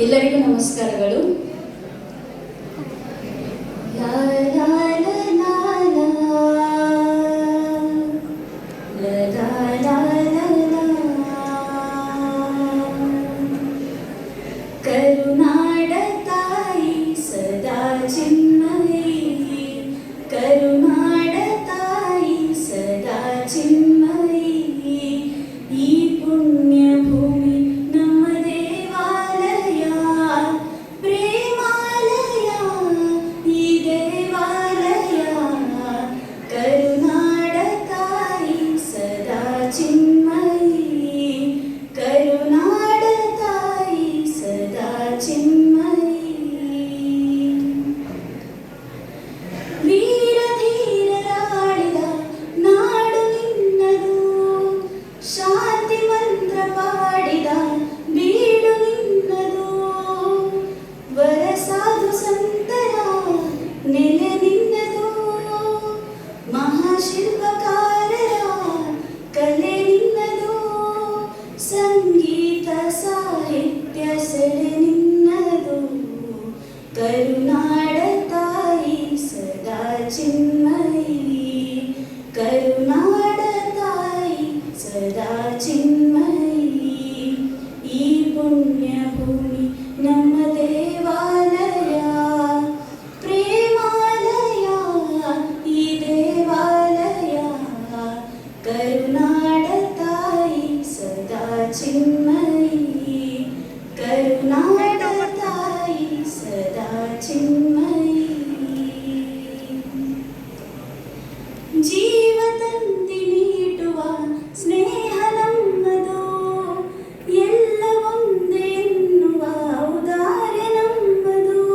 ಎಲ್ಲರಿಗೂ ನಮಸ್ಕಾರಗಳು. ಕರುನಾಡ ತಾಯಿ ಸದಾ ಚಿನ್ಮಯಿ, ಕರುನಾಡ ತಾಯಿ ಸದಾ ಚಿನ್ಮಯಿ. ಈ ಪುಣ್ಯ ಭೂಮಿ ನಮ್ಮ ದೇವಾಲಯ, ಪ್ರೇಮಾಲಯ ಈ ದೇವಾಲಯ. ಕರುನಾಡ ತಾಯಿ ಸದಾ ಚಿನ್ಮಯಿ, ಕರುನಾಡ ತಾಯಿ ಸದಾ ಚಿನ್ಮಯಿ. ವೀರ ಧೀರರಾಳಿದ ನಾಡು ನಿನ್ನದು, ಶಾಂತಿ ಮಂತ್ರ ಪಾಡಿದ ಬೀಡು ನಿನ್ನದು. ವರ ಸಾಧು ಸಂತರ ನೆಲೆ ನಿನ್ನದು, ಮಹಾಶಿಲ್ಪಕಾರರ ಕಲೆ ನಿನ್ನದು. ಸಂಗೀತ ಸಾಹಿತ್ಯ ಸೆಲೆ ನಿನ್ನದು. ಕರುನಾಡ ತಾಯಿ ಸದಾ ಚಿನ್ಮಯಿ, ಕರುನಾಡ ತಾಯಿ ಸದಾ ಚಿನ್ಮಯಿ. ಈ ಪುಣ್ಯ ಭೂಮಿ ನಮ್ಮ ದೇವಾಲಯ, ಪ್ರೇಮಾಲಯ ಈ ದೇವಾಲಯ. ಕರುನಾಡ ತಾಯಿ ಸದಾ ಚಿನ್ಮಯಿ, ಕರುನಾಡ ತಾಯಿ ಸದಾ ಚಿನ್ಮಯಿ. ಜೀವ ತಂದಿ ನೀಡುವ ಸ್ನೇಹ ನಮ್ಮದು, ಎಲ್ಲ ಒಂದೇ ಎನ್ನುವ ಔದಾರ್ಯ ನಮ್ಮದು.